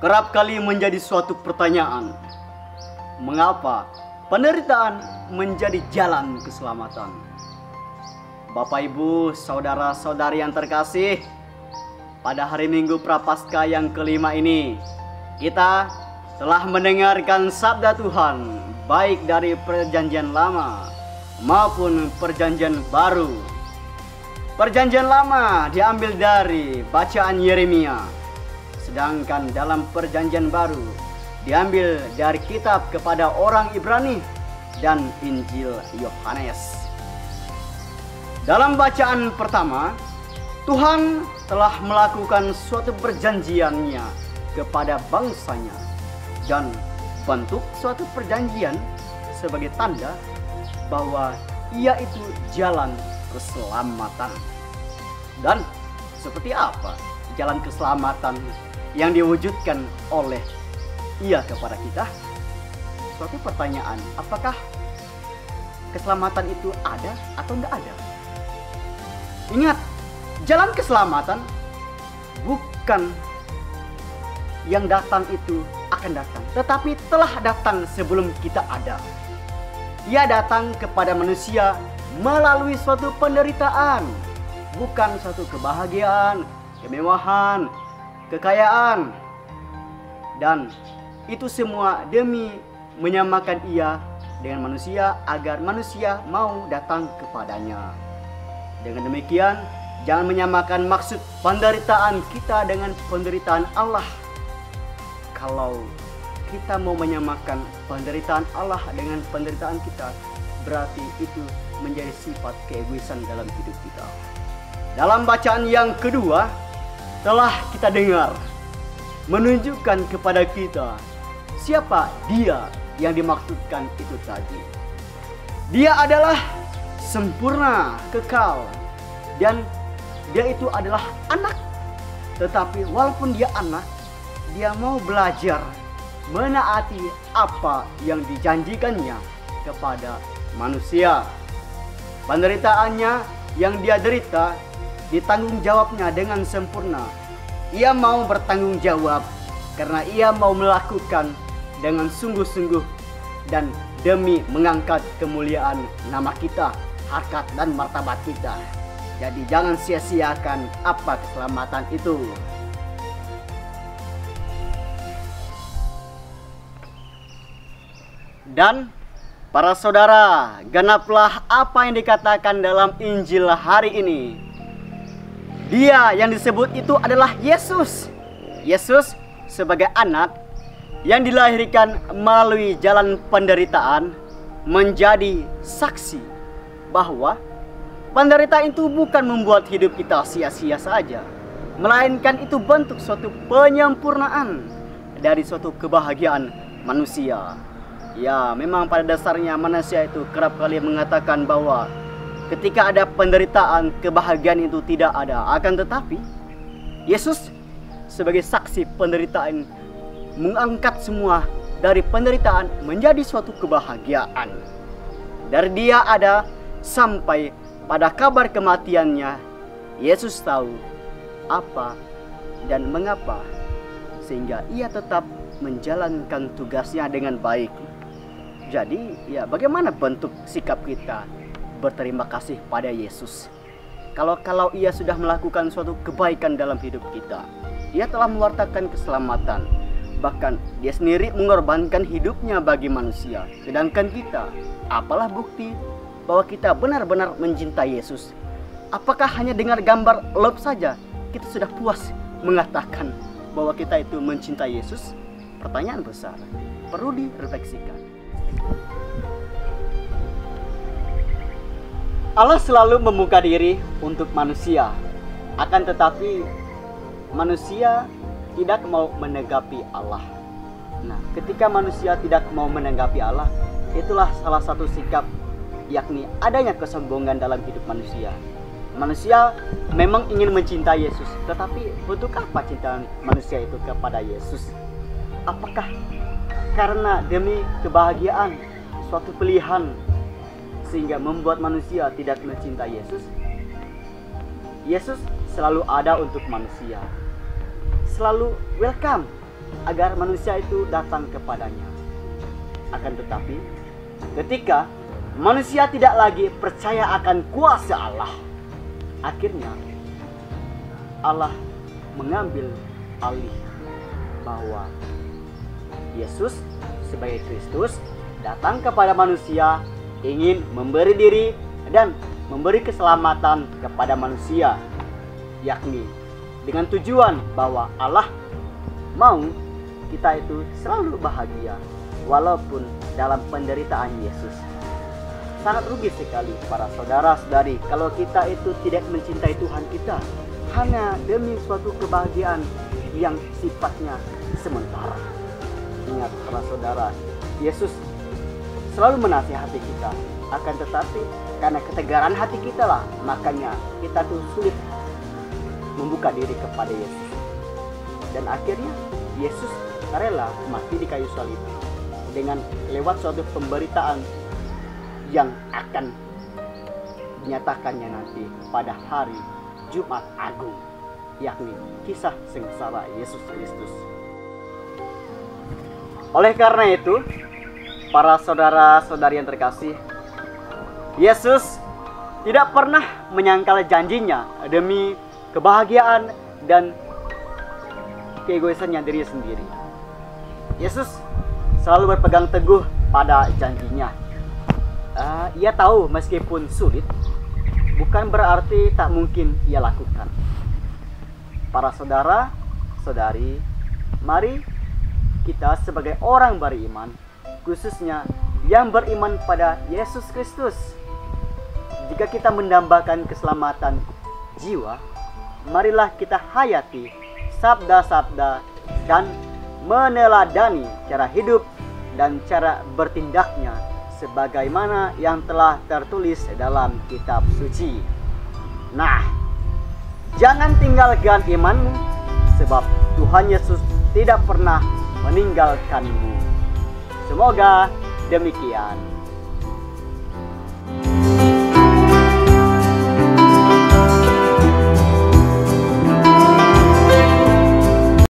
kerap kali menjadi suatu pertanyaan. Mengapa penderitaan menjadi jalan keselamatan? Bapak, Ibu, saudara-saudari yang terkasih, pada hari Minggu Prapaskah yang kelima ini, kita telah mendengarkan sabda Tuhan, baik dari Perjanjian Lama maupun Perjanjian Baru. Perjanjian Lama diambil dari bacaan Yeremia, sedangkan dalam Perjanjian Baru diambil dari kitab kepada orang Ibrani dan Injil Yohanes. Dalam bacaan pertama, Tuhan telah melakukan suatu perjanjiannya kepada bangsanya, dan bentuk suatu perjanjian sebagai tanda bahwa ia itu jalan keselamatan. Dan seperti apa jalan keselamatan yang diwujudkan oleh ia kepada kita? Suatu pertanyaan, apakah keselamatan itu ada atau tidak ada? Ingat, jalan keselamatan bukan yang datang itu akan datang, tetapi telah datang sebelum kita ada. Ia datang kepada manusia melalui suatu penderitaan, bukan suatu kebahagiaan, kemewahan, kekayaan. Dan itu semua demi menyamakan ia dengan manusia agar manusia mau datang kepadanya. Dengan demikian, jangan menyamakan maksud penderitaan kita dengan penderitaan Allah. Kalau kita mau menyamakan penderitaan Allah dengan penderitaan kita, berarti itu menjadi sifat keegoisan dalam hidup kita. Dalam bacaan yang kedua, telah kita dengar menunjukkan kepada kita siapa dia yang dimaksudkan itu tadi. Dia adalah sempurna, kekal, dan dia itu adalah anak. Tetapi walaupun dia anak, dia mau belajar menaati apa yang dijanjikannya kepada manusia. Penderitaannya yang dia derita ditanggung jawabnya dengan sempurna. Ia mau bertanggung jawab karena ia mau melakukan dengan sungguh-sungguh dan demi mengangkat kemuliaan nama kita, harkat dan martabat kita. Jadi jangan sia-siakan apa keselamatan itu. Dan para saudara, genaplah apa yang dikatakan dalam Injil hari ini. Dia yang disebut itu adalah Yesus. Yesus sebagai anak yang dilahirkan melalui jalan penderitaan menjadi saksi bahwa penderitaan itu bukan membuat hidup kita sia-sia saja, melainkan itu bentuk suatu penyempurnaan dari suatu kebahagiaan manusia. Ya, memang pada dasarnya manusia itu kerap kali mengatakan bahwa ketika ada penderitaan, kebahagiaan itu tidak ada. Akan tetapi, Yesus sebagai saksi penderitaan mengangkat semua dari penderitaan menjadi suatu kebahagiaan. Dari dia ada sampai pada kabar kematiannya, Yesus tahu apa dan mengapa, sehingga ia tetap menjalankan tugasnya dengan baik. Jadi, ya bagaimana bentuk sikap kita berterima kasih pada Yesus? Kalau ia sudah melakukan suatu kebaikan dalam hidup kita, ia telah mewartakan keselamatan. Bahkan dia sendiri mengorbankan hidupnya bagi manusia. Sedangkan kita, apalah bukti bahwa kita benar-benar mencintai Yesus? Apakah hanya dengar gambar love saja kita sudah puas mengatakan bahwa kita itu mencintai Yesus? Pertanyaan besar, perlu direfleksikan. Allah selalu membuka diri untuk manusia. Akan tetapi manusia tidak mau menanggapi Allah. Nah, ketika manusia tidak mau menanggapi Allah, itulah salah satu sikap, yakni adanya kesombongan dalam hidup manusia. Manusia memang ingin mencintai Yesus, tetapi untuk apa cinta manusia itu kepada Yesus? Apakah karena demi kebahagiaan, suatu pilihan, sehingga membuat manusia tidak mencintai Yesus? Yesus selalu ada untuk manusia, selalu welcome agar manusia itu datang kepadanya. Akan tetapi, ketika manusia tidak lagi percaya akan kuasa Allah, akhirnya Allah mengambil alih bahwa Yesus sebagai Kristus datang kepada manusia, ingin memberi diri dan memberi keselamatan kepada manusia, yakni dengan tujuan bahwa Allah mau kita itu selalu bahagia walaupun dalam penderitaan Yesus. Sangat rugi sekali para saudara-saudari kalau kita itu tidak mencintai Tuhan kita hanya demi suatu kebahagiaan yang sifatnya sementara. Ingat para saudara, Yesus selalu menasihati kita, akan tetapi karena ketegaran hati kita lah, makanya kita tuh sulit membuka diri kepada Yesus. Dan akhirnya Yesus rela mati di kayu salib dengan lewat suatu pemberitaan yang akan dinyatakannya nanti pada hari Jumat Agung, yakni kisah sengsara Yesus Kristus. Oleh karena itu, para saudara-saudari yang terkasih, Yesus tidak pernah menyangkal janjinya demi kebahagiaan dan keegoisannya diri sendiri. Yesus selalu berpegang teguh pada janjinya. Ia tahu meskipun sulit, bukan berarti tak mungkin ia lakukan. Para saudara, saudari, mari kita sebagai orang beriman, khususnya yang beriman pada Yesus Kristus, jika kita mendambakan keselamatan jiwa, marilah kita hayati sabda-sabda dan meneladani cara hidup dan cara bertindaknya sebagaimana yang telah tertulis dalam kitab suci. Nah, jangan tinggalkan imanmu, sebab Tuhan Yesus tidak pernah meninggalkanmu. Semoga demikian.